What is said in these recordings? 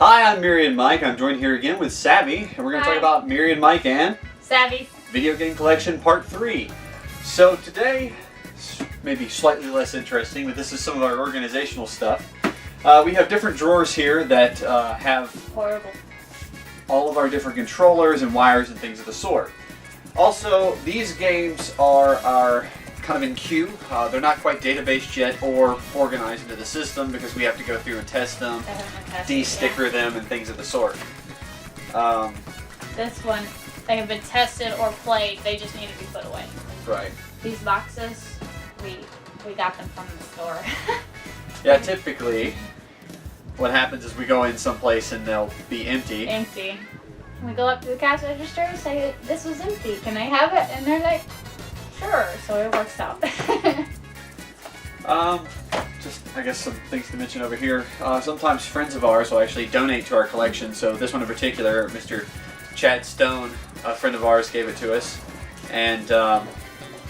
Hi, I'm Myriad Mike. I'm joined here again with Savvy, and we're going to talk about Myriad Mike and Savvy Video Game Collection Part 3. So today, maybe slightly less interesting, but this is some of our organizational stuff. We have different drawers here that have all of our different controllers and wires and things of the sort. Also, these games are kind of in queue. They're not quite databased yet or organized into the system because we have to go through and test them, de-sticker them, and things of the sort. This one, they have been tested or played. They just need to be put away. Right. These boxes, we got them from the store. Yeah, typically what happens is we go in someplace and they'll be empty. Empty. We go up to the cash register and say, "This was empty. Can I have it?" And they're like, "Sure." So it works out. Just, I guess, some things to mention over here. Sometimes friends of ours will actually donate to our collection. So this one in particular, Mr. Chad Stone, a friend of ours, gave it to us, and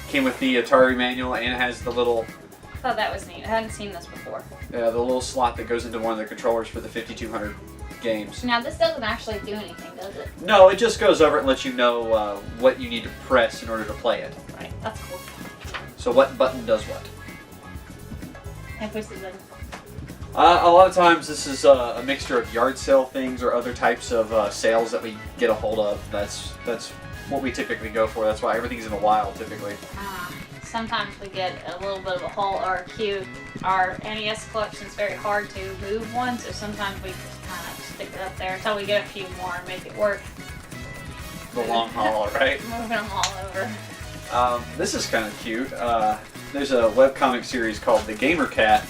came with the Atari manual and has the little. I thought that was neat. I hadn't seen this before. Yeah, the little slot that goes into one of the controllers for the 5200 games. Now this doesn't actually do anything, does it? No, it just goes over it and lets you know what you need to press in order to play it. Right, that's cool. So what button does what? And push the button. A lot of times this is a mixture of yard sale things or other types of sales that we get a hold of. That's what we typically go for. That's why everything's in the wild typically. Sometimes we get a little bit of a hole or a queue. Our NES collection is very hard to move one, so sometimes we just kind of stick it up there until we get a few more and make it work. The long haul, right? Moving them all over. This is kind of cute. There's a webcomic series called The Gamer Cat,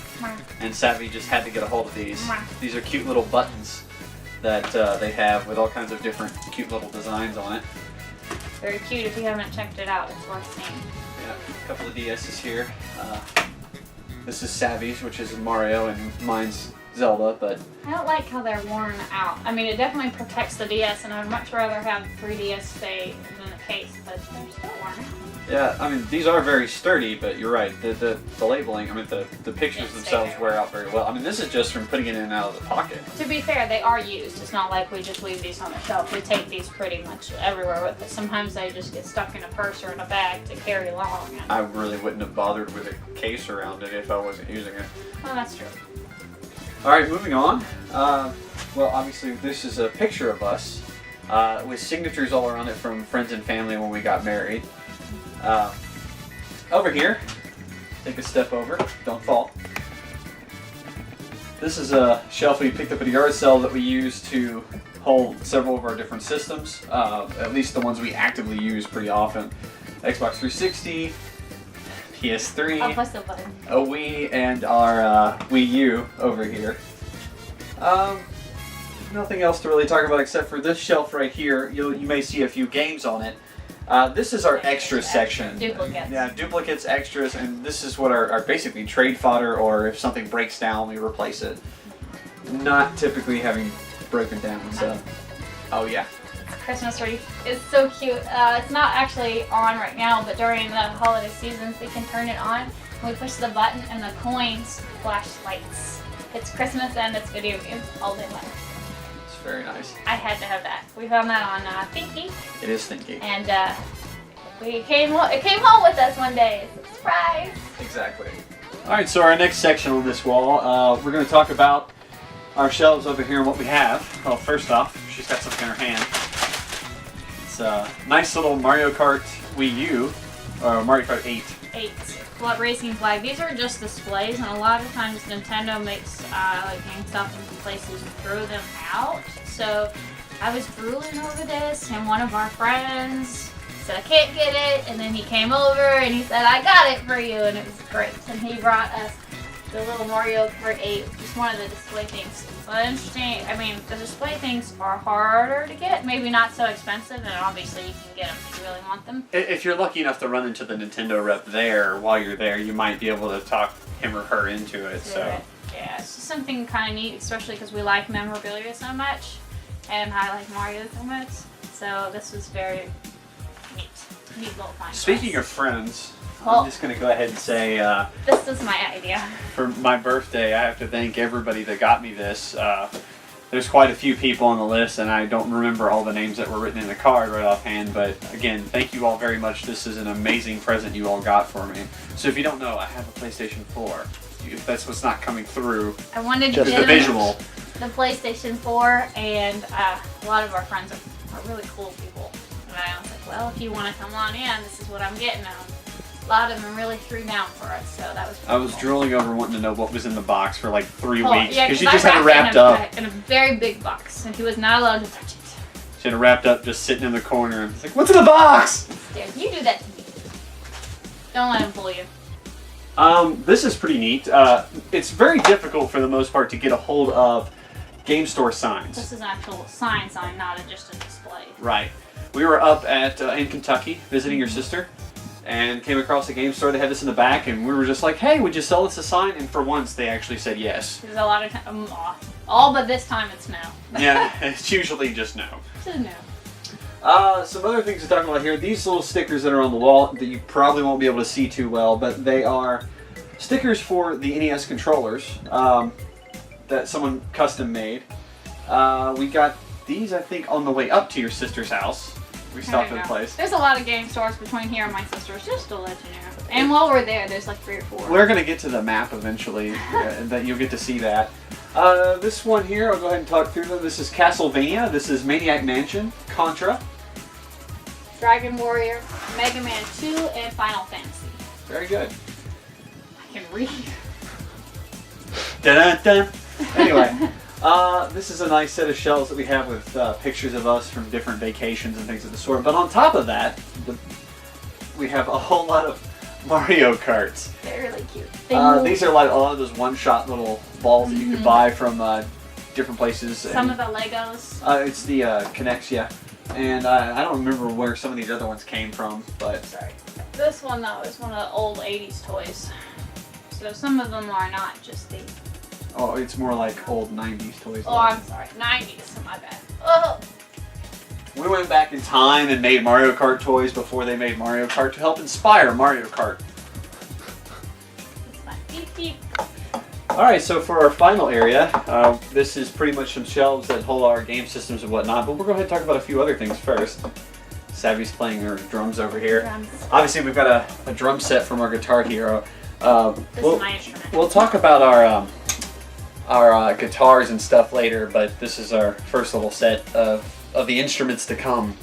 and Savvy just had to get a hold of these. These are cute little buttons that they have with all kinds of different cute little designs on it. Very cute. If you haven't checked it out, it's worth seeing. Yeah, a couple of DS's here. This is Savvy's, which is Mario, and mine's Zelda, but I don't like how they're worn out. I mean, it definitely protects the DS, and I'd much rather have 3DS stay in the case, but they're still worn out. yeah, I mean, these are very sturdy, but you're right. The labeling, I mean, the pictures themselves wear out very well. I mean, this is just from putting it in and out of the pocket. To be fair, they are used. It's not like we just leave these on the shelf. We take these pretty much everywhere with us. Sometimes they just get stuck in a purse or in a bag to carry along. And I really wouldn't have bothered with a case around it if I wasn't using it. well, that's true. All right, moving on. Well, obviously, this is a picture of us with signatures all around it from friends and family when we got married. Over here, take a step over, don't fall. This is a shelf we picked up at a yard sale that we use to hold several of our different systems, at least the ones we actively use pretty often. Xbox 360, PS3, I'll push the button. a Wii, and our Wii U over here. Nothing else to really talk about except for this shelf right here. You may see a few games on it. This is our extra section. Duplicates. Yeah, duplicates, extras, and this is what our basically trade fodder, or if something breaks down, we replace it. Not typically having broken down, so. Oh yeah. Christmas wreath is so cute. It's not actually on right now, but during the holiday seasons, we can turn it on. We push the button and the coins flash lights. It's Christmas and it's video games all day long. It's very nice. I had to have that. We found that on Thinky. It is Thinky. And it came home with us one day. It's a surprise. Exactly. All right, so our next section on this wall, we're going to talk about our shelves over here and what we have. Well, first off, she's got something in her hand. It's a nice little Mario Kart Wii U, or Mario Kart 8. 8. What racing flag? These are just displays, and a lot of times Nintendo makes like GameStop and places throw them out. So I was drooling over this, and one of our friends said, "I can't get it," and then he came over and he said, "I got it for you," and it was great. And he brought us the little Mario Kart 8, just one of the display things. But interesting, I mean, the display things are harder to get, maybe not so expensive, and obviously you can get them if you really want them. If you're lucky enough to run into the Nintendo rep there while you're there, you might be able to talk him or her into it. So yeah, it's just something kind of neat, especially because we like memorabilia so much, and I like Mario so much. So this was very neat little find. Speaking of friends, Well, I'm just going to go ahead and say, this is my idea. for my birthday, I have to thank everybody that got me this. There's quite a few people on the list, and I don't remember all the names that were written in the card right offhand, but again, thank you all very much. This is an amazing present you all got for me. So if you don't know, I have a PlayStation 4. If that's what's not coming through, I wanted just to the visual. The PlayStation 4, and a lot of our friends are really cool people. And I was like, well, if you want to come on in, this is what I'm getting them. A lot of them really threw down for us, so that was pretty I was cool. drooling over wanting to know what was in the box for like 3 Oh, weeks, yeah, because you I just had it wrapped up. in a very big box, and he was not allowed to touch it. She had it wrapped up, just sitting in the corner. It's like, what's in the box? There, you do that to me. Don't let him fool you. This is pretty neat. It's very difficult for the most part to get a hold of game store signs. This is an actual sign, not just a display. Right. We were up at in Kentucky visiting your sister, and came across a game store. They had this in the back, and we were just like, "Hey, would you sell us a sign?" And for once, they actually said yes. There's a lot of time, all but this time it's no. Yeah, it's usually just no. Just no. Some other things to talk about here. These little stickers that are on the wall that you probably won't be able to see too well, but they are stickers for the NES controllers that someone custom made. We got these, I think, on the way up to your sister's house. We stopped at a place. There's a lot of game stores between here and my sister's, just to let you know. And while we're there, there's like 3 or 4. We're going to get to the map eventually, that you'll get to see that. This one here, I'll go ahead and talk through them. This is Castlevania. This is Maniac Mansion, Contra, Dragon Warrior, Mega Man 2, and Final Fantasy. Very good. I can read. Dun-dun-dun. Anyway, this is a nice set of shelves that we have with pictures of us from different vacations and things of the sort. But on top of that, we have a whole lot of Mario Karts. They're really cute. These are like a lot of those one-shot little balls that you could buy from different places. Some of the Legos. It's the Connects, yeah. And I don't remember where some of these other ones came from, but... Sorry. This one, though, is one of the old 80s toys. So some of them are not just the... Oh, it's more like old 90s toys. Oh, I'm sorry. 90s, my bad. Oh! We went back in time and made Mario Kart toys before they made Mario Kart to help inspire Mario Kart. It's like beep beep. Alright, so for our final area, this is pretty much some shelves that hold our game systems and whatnot, but we're going to talk about a few other things first. Savvy's playing her drums over here. Drums. Obviously, we've got a drum set from our Guitar Hero. This is my instrument. We'll talk about our guitars and stuff later, but this is our first little set of the instruments to come.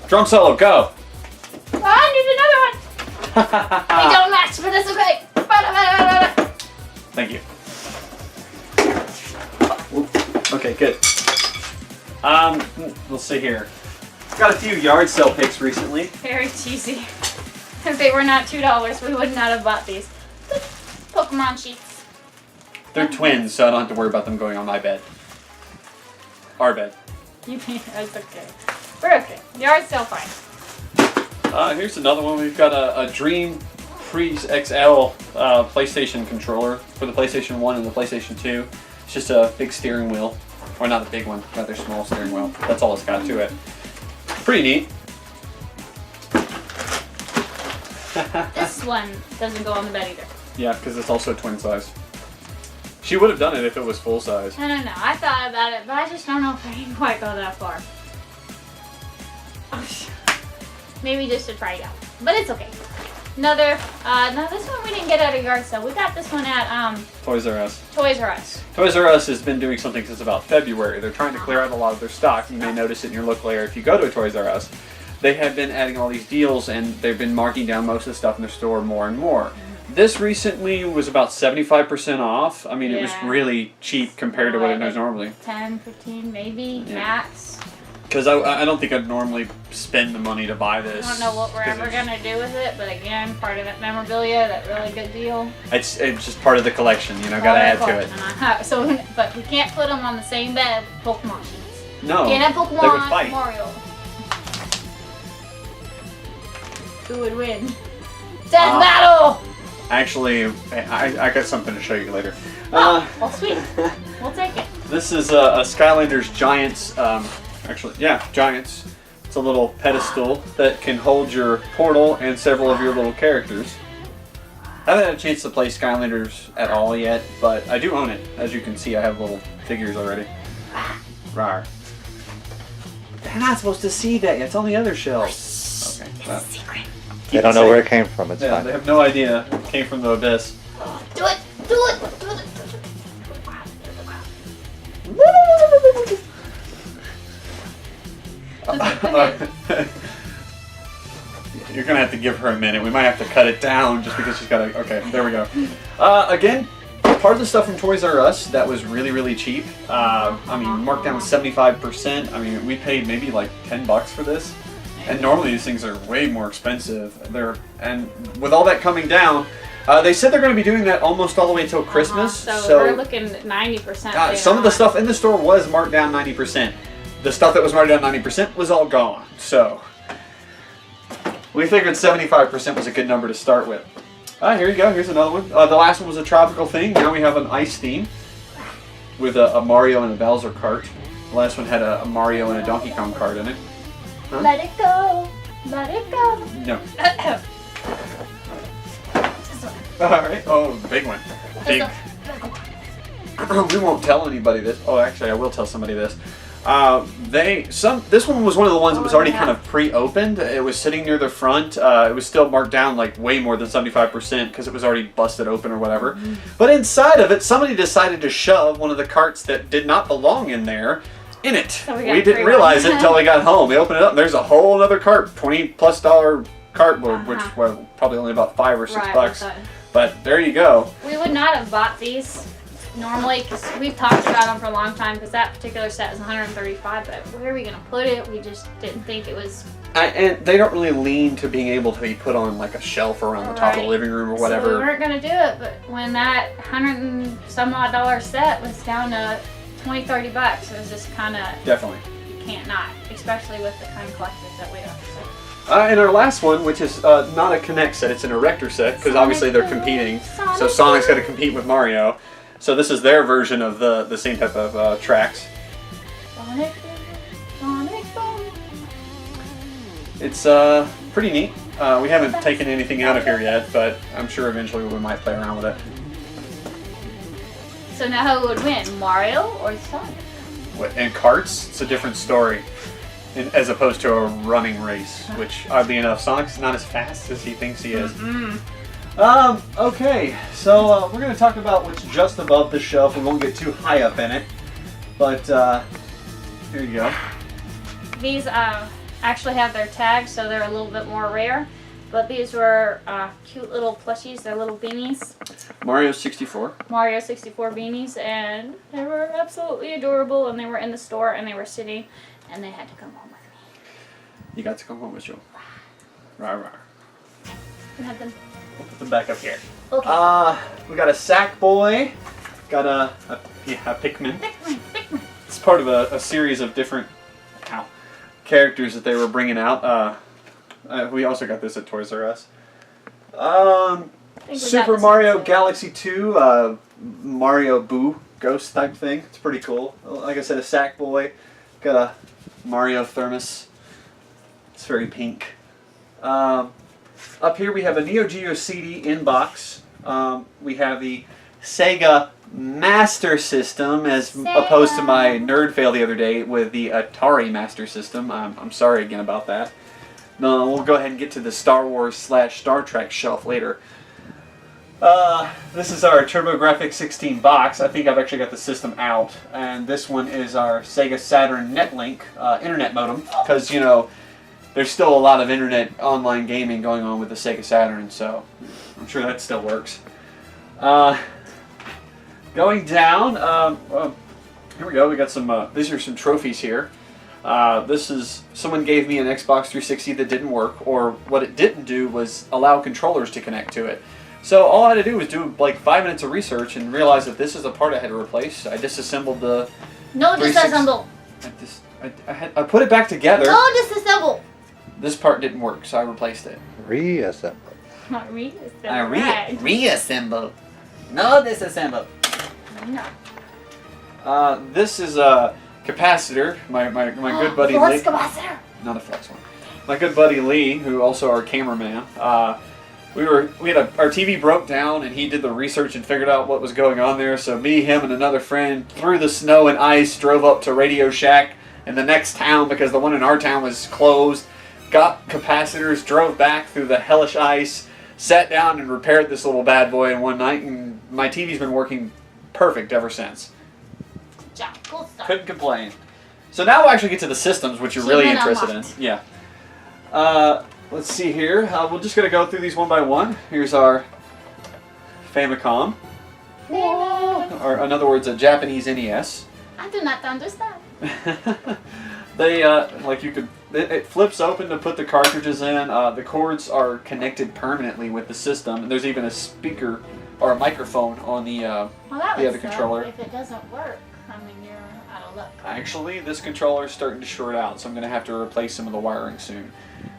Drum solo, go! Oh, I need another one! They don't match, but it's okay. Thank you. Okay, good. Let's see here. Got a few yard sale picks recently. Very cheesy. If they were not $2, we would not have bought these. Pokemon sheets. They're twins, so I don't have to worry about them going on my bed. Our bed. That's okay. We're okay. Yard sale fine. Here's another one. We've got a Dream Freeze XL PlayStation controller for the PlayStation 1 and the PlayStation 2. It's just a big steering wheel. Or not a big one, rather small steering wheel. That's all it's got to it. Pretty neat. This one doesn't go on the bed either. Yeah, because it's also twin size. She would have done it if it was full size. I don't know. I thought about it, but I just don't know if I can quite go that far. Maybe just to try it out. But it's okay. Another, no, this one we didn't get at a yard sale. We got this one at, Toys R Us. Toys R Us. Toys R Us has been doing something since about February. They're trying to clear out a lot of their stock. You may notice it in your local area if you go to a Toys R Us. They have been adding all these deals, and they've been marking down most of the stuff in their store more and more. This recently was about 75% off. I mean, it was really cheap compared to what it is normally. 10, 15, maybe, max. Because I don't think I'd normally spend the money to buy this. I don't know what we're ever going to do with it, but again, part of that memorabilia, that really good deal. It's just part of the collection, you know, gotta add to it. So, but we can't put them on the same bed with Pokemon sheets. No, can't have they would Pokemon, fight. Mario. Who would win? Death battle! Actually, I got something to show you later. Oh, well, sweet. We'll take it. This is a Skylanders Giants, Giants. It's a little pedestal that can hold your portal and several of your little characters. I haven't had a chance to play Skylanders at all yet, but I do own it. As you can see, I have little figures already. Rawr. They're not supposed to see that yet. It's on the other shelf. Okay. Well, Secret. They don't know where it came from. It's yeah, fine. they have no idea. It came from the abyss. Do it! Do it! Do it! You're gonna have to give her a minute. We might have to cut it down just because she's got to. Okay, there we go. Again, part of the stuff from Toys R Us that was really, really cheap. I mean, marked down 75%. I mean, we paid maybe like $10 for this, and normally these things are way more expensive. And with all that coming down, they said they're going to be doing that almost all the way till Christmas. So we're looking at 90%. Some of the stuff in the store was marked down 90%. The stuff that was marked down 90% was all gone. So we figured 75% was a good number to start with. Here you go. Here's another one. The last one was a tropical theme. Now we have an ice theme with a Mario and a Bowser cart. The last one had a Mario and a Donkey Kong cart in it. Huh? Let it go. Let it go. No. Alright. Oh, the big one. Big. We won't tell anybody this. Oh, actually, I will tell somebody this. This one was one of the ones that was already kind of pre-opened. It was sitting near the front. It was still marked down like way more than 75% because it was already busted open or whatever. But inside of it, somebody decided to shove one of the carts that did not belong in there in it. So we didn't realize it until we got home. We opened it up and there's a whole other cart, $20+ cardboard, which was probably only about $5 or $6. But there you go. We would not have bought these normally because we've talked about them for a long time because that particular set is $135, but where are we going to put it? We just didn't think it was... And they don't really lean to being able to be put on like a shelf around the top of the living room or whatever. So we weren't going to do it, but when that $100 and some odd set was down to $20-30, it was just kind of... Definitely. You can't not, especially with the kind of collectors that we are. So. And our last one, which is not a Connect set, it's an Erector set, because obviously they're competing. So Sonic's got to compete with Mario. So this is their version of the same type of tracks. Sonic, Sonic, Sonic. It's pretty neat. We haven't taken anything out of here yet, but I'm sure eventually we might play around with it. So now who would win, Mario or Sonic? In carts, it's a different story. As opposed to a running race, which oddly enough, Sonic's not as fast as he thinks he is. Okay, so we're going to talk about what's just above the shelf. We won't get too high up in it, but here you go. These actually have their tags, so they're a little bit more rare. But these were cute little plushies. They're little beanies. Mario 64. Mario 64 beanies, and they were absolutely adorable. And they were in the store, and they were sitting, and they had to come home with me. You got to come home with you. Rawr, rawr. You had them. We'll put them back up here. Okay. We got a Sackboy. Got a Pikmin. Pikmin. It's part of a series of different characters that they were bringing out. We also got this at Toys R Us. Super Mario Galaxy 2, Mario Boo Ghost type thing. It's pretty cool. Like I said, a Sackboy. Got a Mario thermos. It's very pink. Up here we have a Neo Geo CD in box. We have the Sega Master System as opposed to my nerd fail the other day with the Atari Master System. I'm sorry again about that. No, we'll go ahead and get to the Star Wars / Star Trek shelf later. This is our TurboGrafx 16 box. I think I've actually got the system out. And this one is our Sega Saturn Netlink internet modem. Because, you know, there's still a lot of internet online gaming going on with the Sega Saturn. So I'm sure that still works. Going down, here we go. We got some, these are some trophies here. This is, someone gave me an Xbox 360 that didn't work, or what it didn't do was allow controllers to connect to it. So all I had to do was do like 5 minutes of research and realize that this is a part I had to replace. I disassembled the... No disassemble! I put it back together. No disassemble! This part didn't work, so I replaced it. Reassemble. Not reassemble. Reassemble. No disassemble. No. This is a capacitor. My good buddy Flux Lee. capacitor! Not a flux one. My good buddy Lee, who also our cameraman, our TV broke down, and he did the research and figured out what was going on there. So me, him, and another friend through the snow and ice drove up to Radio Shack in the next town because the one in our town was closed. Got capacitors, drove back through the hellish ice, sat down and repaired this little bad boy in one night, and my TV's been working perfect ever since. Yeah, cool stuff. Couldn't complain. So now we'll actually get to the systems, which you're really interested in. Yeah. Let's see here. We're just going to go through these one by one. Here's our Famicom. Or in other words, a Japanese NES. I do not understand. They, it flips open to put the cartridges in. The cords are connected permanently with the system. And there's even a speaker or a microphone on the other controller. If it doesn't work, I mean, you're out of luck. Actually, this controller is starting to short out, so I'm going to have to replace some of the wiring soon.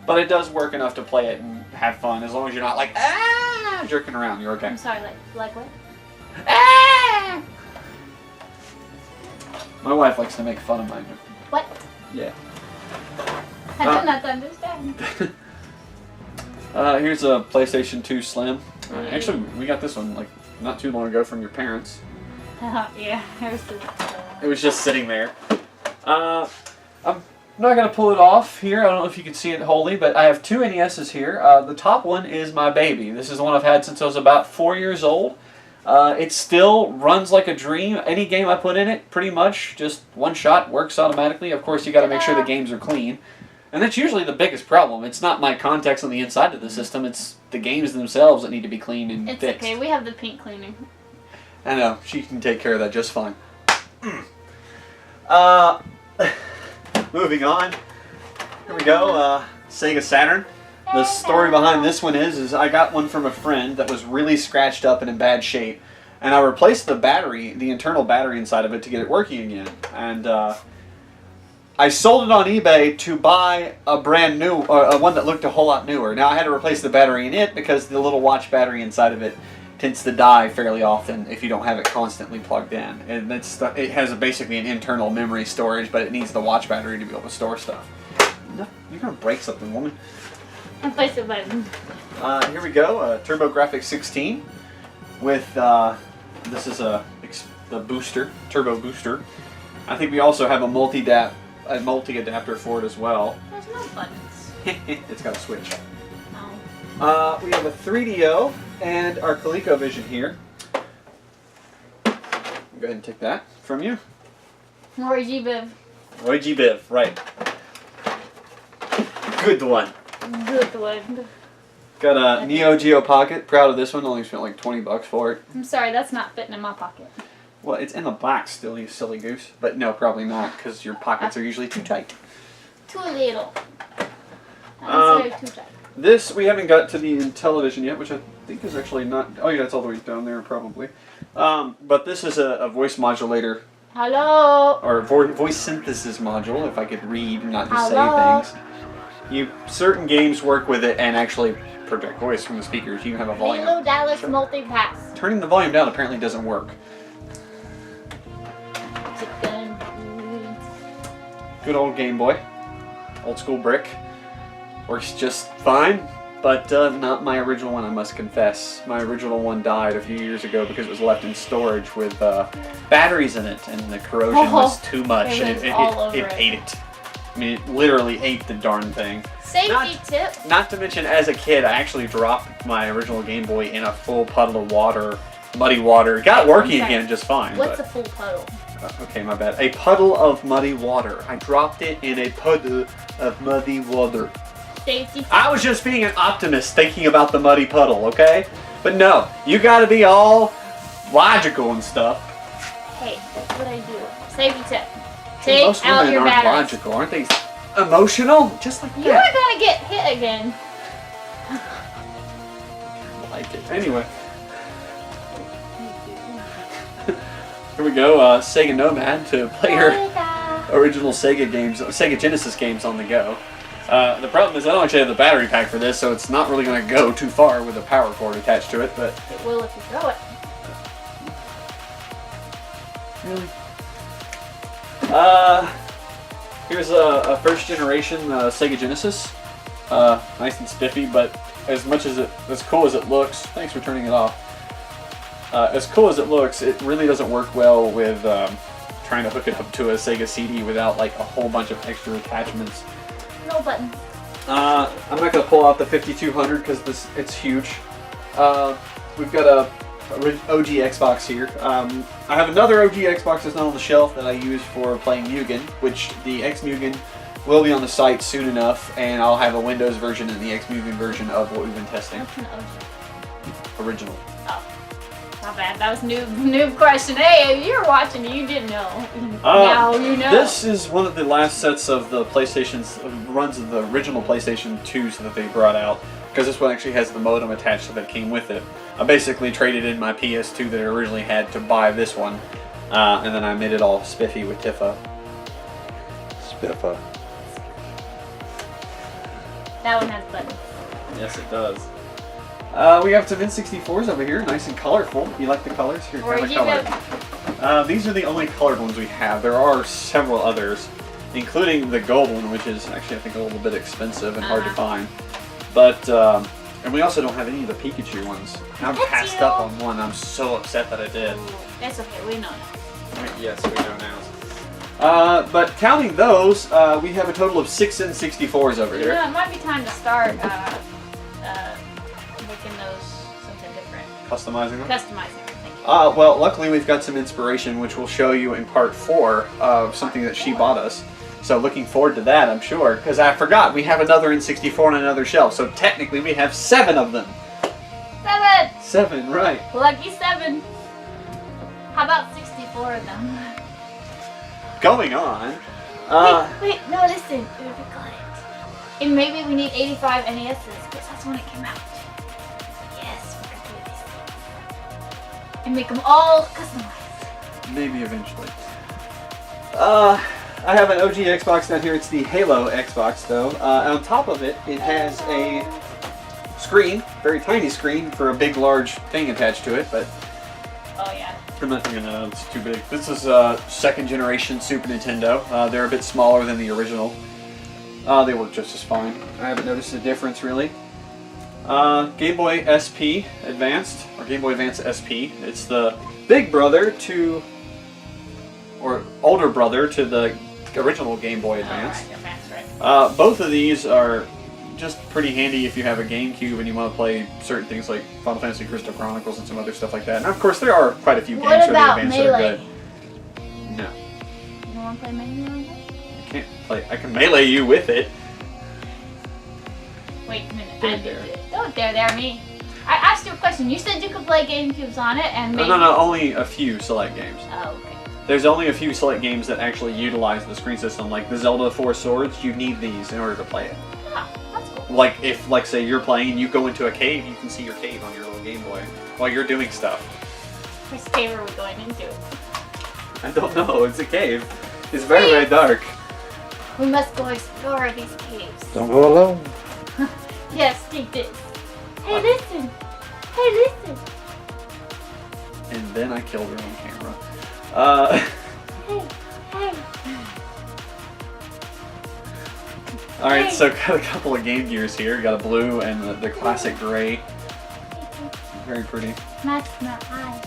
But it does work enough to play it and have fun, as long as you're not like, jerking around, you're okay. I'm sorry, like what? My wife likes to make fun of mine. What? Yeah. I do not understand. Here's a PlayStation 2 Slim. Actually, we got this one like not too long ago from your parents. Yeah, it was just sitting there. I'm not going to pull it off here. I don't know if you can see it wholly, but I have two NESs here. The top one is my baby. This is the one I've had since I was about 4 years old. It still runs like a dream. Any game I put in it, pretty much, just one shot, works automatically. Of course, you got to make sure the games are clean. And that's usually the biggest problem. It's not my contacts on the inside of the system. It's the games themselves that need to be cleaned and fixed. It's okay. We have the pink cleaning. I know. She can take care of that just fine. Moving on. Here we go. Sega Saturn. The story behind this one is I got one from a friend that was really scratched up and in bad shape. And I replaced the battery, the internal battery inside of it to get it working again. And I sold it on eBay to buy a brand new, one that looked a whole lot newer. Now I had to replace the battery in it because the little watch battery inside of it tends to die fairly often if you don't have it constantly plugged in. And it has basically an internal memory storage, but it needs the watch battery to be able to store stuff. No, you're going to break something, woman. And place the button. Here we go, TurboGrafx 16 with, this is the booster, turbo booster. I think we also have a multi-adapter for it as well. There's no buttons. It's got a switch. No. We have a 3DO and our ColecoVision here. Go ahead and take that from you. Roy G. Biv. Roy G. Biv, right. Good one. Good one. Got a Neo Geo Pocket. Proud of this one. Only spent like 20 bucks for it. I'm sorry, that's not fitting in my pocket. Well, it's in the box still, you silly goose. But no, probably not, because your pockets are usually too tight. Too little. I'm sorry, too tight. This, we haven't got to the Intellivision yet, which I think is actually not... Oh yeah, it's all the way down there, probably. But this is a voice modulator. Hello? Or voice synthesis module, if I could read and not just say things. Certain games work with it and actually project voice from the speakers. You have a volume. Hello, Dallas Multipass. Turning the volume down apparently doesn't work. Good old Game Boy. Old school brick. Works just fine, but not my original one, I must confess. My original one died a few years ago because it was left in storage with batteries in it, and the corrosion was too much. It ate it. I mean, it literally ate the darn thing. Safety tip. Not to mention, as a kid, I actually dropped my original Game Boy in a full puddle of water, muddy water. It got working again just fine. What's a full puddle? Okay, my bad. A puddle of muddy water. I dropped it in a puddle of muddy water. Safety tip. I was just being an optimist thinking about the muddy puddle, okay? But no, you gotta be all logical and stuff. Hey, that's what I do. Safety tip. Take Most out women your aren't batteries. logical, aren't they? Emotional? Just like You that. are gonna get hit again. I like it. Anyway. Here we go, Sega Nomad to play your original Sega games, Sega Genesis games on the go. The problem is I don't actually have the battery pack for this, so it's not really going to go too far with a power cord attached to it, but... It will if you throw it. Really? Here's a first generation Sega Genesis. Nice and spiffy, but as much as as cool as it looks, thanks for turning it off. As cool as it looks, it really doesn't work well with trying to hook it up to a Sega CD without like a whole bunch of extra attachments. No button. I'm not going to pull out the 5200 because it's huge. We've got a OG Xbox here. I have another OG Xbox that's not on the shelf that I use for playing Mugen, which the X-Mugen will be on the site soon enough, and I'll have a Windows version and the X-Mugen version of what we've been testing. What's an OG? Original. Oh, not bad. That was new question. Hey, you're watching. You didn't know. Now you know. This is one of the last sets of the PlayStation's runs of the original PlayStation 2s that they brought out, because this one actually has the modem attached that came with it. I basically traded in my PS2 that I originally had to buy this one, and then I made it all spiffy with Tifa. Spiffa. That one has buttons. Yes, it does. We have some N64s over here, nice and colorful. You like the colors? Here, Where'd have a you color. These are the only colored ones we have. There are several others, including the gold one, which is actually I think a little bit expensive and hard to find. But and we also don't have any of the Pikachu ones. I'm passed up on one. I'm so upset that I did. That's okay. We know now. Yes, we know now. But counting those, we have a total of 6 N64s over You here. know, it might be time to start making those something different. Customizing them? Customizing everything. Well, luckily we've got some inspiration, which we'll show you in part 4 of something that she bought us. So looking forward to that, I'm sure. Because I forgot, we have another N64 on another shelf. So technically we have 7 of them. 7! 7, right. Lucky 7. How about 64 of them? Going on. Wait, no, listen. We got it. And maybe we need 85 NESs, because that's when it came out. Yes, we're going to do this. And make them all customized. Maybe eventually. I have an OG Xbox down here. It's the Halo Xbox, though. On top of it, it has a screen, very tiny screen, for a big, large thing attached to it, but Oh, yeah. I'm not thinking that it's too big. This is second generation Super Nintendo. They're a bit smaller than the original. They work just as fine. I haven't noticed a difference, really. Game Boy SP Advanced, or Game Boy Advance SP. It's the big brother to, or older brother to the original Game Boy Advance. Alright, Advance, right. Both of these are just pretty handy if you have a GameCube and you want to play certain things like Final Fantasy Crystal Chronicles and some other stuff like that. And of course, there are quite a few games What for the about Advance that are Melee? good. No, You want to play Melee? I can't play. I can melee you with it. Wait a minute. Don't I did dare. it. Don't dare me. I asked you a question. You said you could play GameCubes on it, and maybe... No, only a few select games. Oh, okay. There's only a few select games that actually utilize the screen system, like the Zelda 4 Swords. You need these in order to play it. Ah, that's cool. Like if, like, say you're playing and you go into a cave, you can see your cave on your little Game Boy while you're doing stuff. Which cave are we going into? I don't know. It's a cave. It's very, very dark. We must go explore these caves. Don't go alone. Yes, take this. Hey, listen. Hey, listen. And then I killed her on camera. Hey, hey. Alright, so got a couple of Game Gears here. Got a blue and the classic gray. Very pretty. Match my eyes.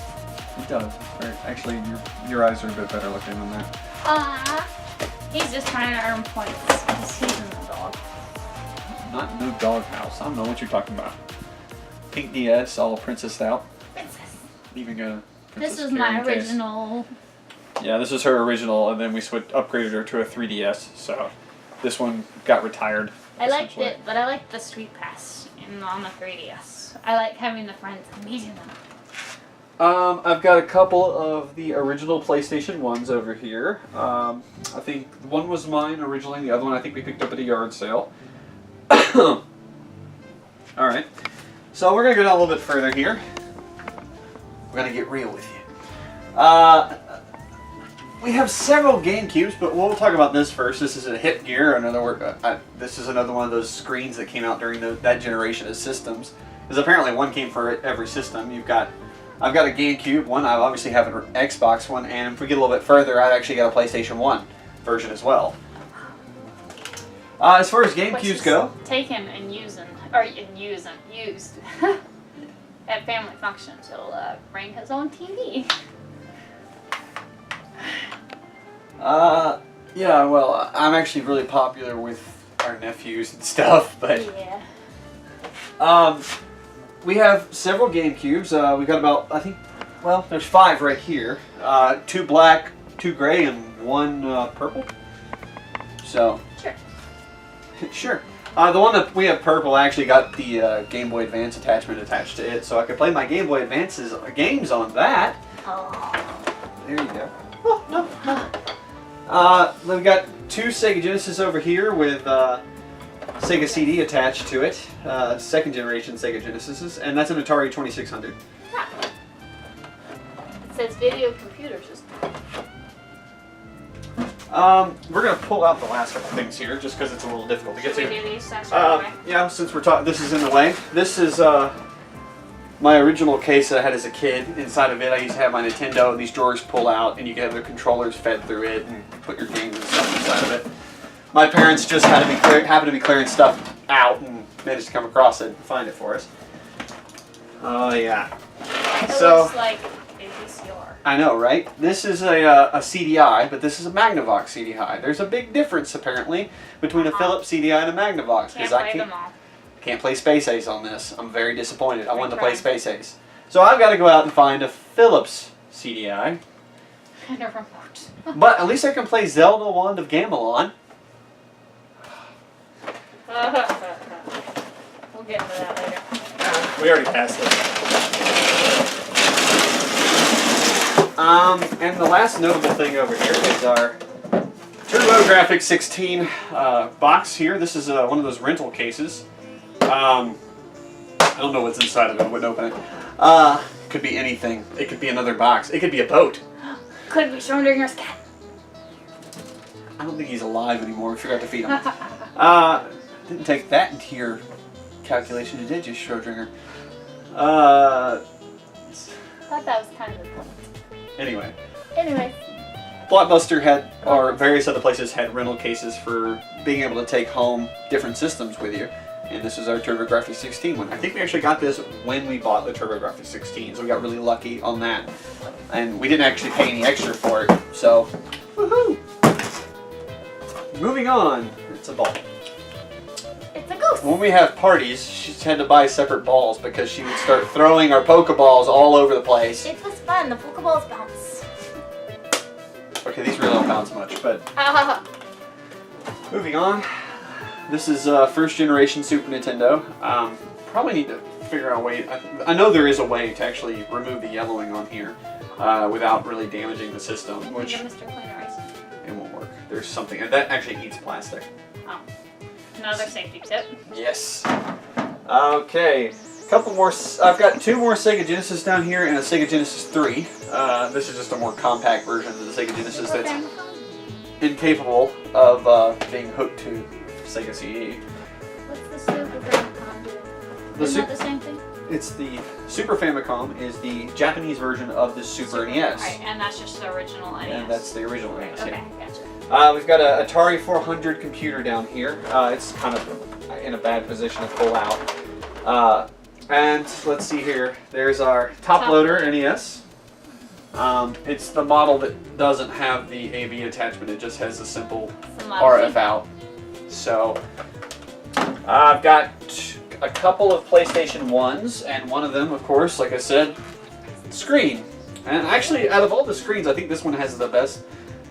It does. It's very, actually, your eyes are a bit better looking than that. He's just trying to earn points because he's in the dog. Not no doghouse. I don't know what you're talking about. Pink DS, all princessed out. Princess. Even got a This princess is my carrying case. original. Yeah, this is her original, and then we upgraded her to a 3DS. So this one got retired. I liked essentially. it, but I like the Street Pass on the 3DS. I like having the friends and meeting them. I've got a couple of the original PlayStation 1s over here. I think one was mine originally, the other one I think we picked up at a yard sale. Alright, so we're going to go down a little bit further here. We're going to get real with you. We have several GameCubes, but we'll talk about this first. This is a Hit Gear. This is another one of those screens that came out during that generation of systems. Because apparently one came for every system. I've got a GameCube one, I obviously have an Xbox one, and if we get a little bit further, I've actually got a PlayStation 1 version as well. As far as GameCubes go... Taken and using Or used at family functions. He'll bring his own TV. Yeah, well, I'm actually really popular with our nephews and stuff, but Yeah. we have several GameCubes. We've got about, I think, well, there's 5 right here. 2 black, 2 gray, and 1 purple. So, Sure. sure. The one that we have purple actually got the Game Boy Advance attachment attached to it, so I could play my Game Boy Advance's games on that. Oh. There you go. Oh, no. Then we got 2 Sega Genesis over here with Sega CD attached to it. 2nd generation Sega Genesises, and that's an Atari 2600. Ah. It says video computer system. We're going to pull out the last couple things here just because it's a little difficult to get Should we to. do these steps right away? Yeah, since we're talking, this is in the way. This is my original case that I had as a kid. Inside of it, I used to have my Nintendo, and these drawers pull out, and you can have the controllers fed through it, and put your games and stuff inside of it. My parents just happened to be clearing stuff out, and managed to come across it and find it for us. Oh yeah. It So looks like a VCR. I know, right? This is a CDI, but this is a Magnavox CDI. There's a big difference apparently between a Philips CDI and a Magnavox Can't because I play them all. can't play Space Ace on this. I'm very disappointed. I wanted to play Retry. Space Ace. So I've got to go out and find a Philips CDI. And a remote. But at least I can play Zelda Wand of Gamelon. We'll get into that later. We already passed it. And the last notable thing over here is our TurboGrafx 16 box here. This is one of those rental cases. I don't know what's inside of it. I wouldn't open it. Could be anything. It could be another box. It could be a boat. Could be Schrodinger's cat. I don't think he's alive anymore. We forgot to feed him. Didn't take that into your calculation, you did, you Schrodinger? I thought that was kind of the point. Anyway. Anyway. Blockbuster had, or various other places had rental cases for being able to take home different systems with you. And this is our TurboGrafx 16 one. I think we actually got this when we bought the TurboGrafx 16, so we got really lucky on that. And we didn't actually pay any extra for it, so woohoo! Moving on. It's a ball. It's a goose. When we have parties, she had to buy separate balls because she would start throwing our Pokeballs all over the place. It was fun. The Pokeballs bounce. Okay, these really don't bounce much, but moving on. This is first generation Super Nintendo. Probably need to figure out a way. I know there is a way to actually remove the yellowing on here without really damaging the system, which Mr. Clean Erase. it won't work. There's something, and that actually eats plastic. Oh. Another safety tip. Yes. Okay. Couple more. I've got 2 more Sega Genesis down here and a Sega Genesis 3. This is just a more compact version of the Sega Genesis that's incapable of being hooked to Sega CD. What's the Super Famicom do? Isn't that the same thing? It's the Super Famicom is the Japanese version of the Super NES. Right, and that's just the original NES. And that's the original NES. Okay, Yeah. gotcha. We've got an Atari 400 computer down here. It's kind of in a bad position to pull out. And let's see here. There's our top loader NES. It's the model that doesn't have the AV attachment. It just has a simple RF out. So I've got a couple of PlayStation 1s, and one of them, of course, like I said, screen. And actually, out of all the screens, I think this one has the best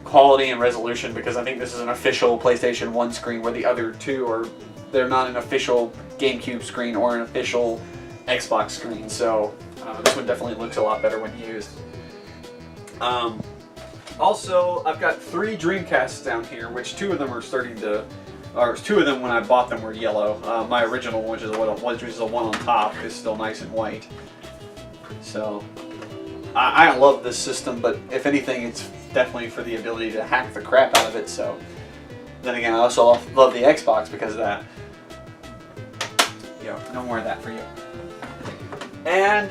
quality and resolution because I think this is an official PlayStation 1 screen where the other 2 are, they're not an official GameCube screen or an official Xbox screen. So this one definitely looks a lot better when used. Also, I've got 3 Dreamcasts down here, which 2 of them are starting to, or 2 of them when I bought them were yellow. My original, which is the one on top, is still nice and white. So I love this system, but if anything, it's definitely for the ability to hack the crap out of it. So then again, I also love the Xbox because of that. Yo, no more of that for you. And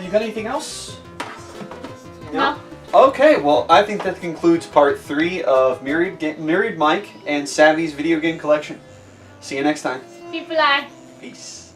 you got anything else? No. Okay, well, I think that concludes part 3 of Myriad Mike and Savvy's video game collection. See you next time. People Peace.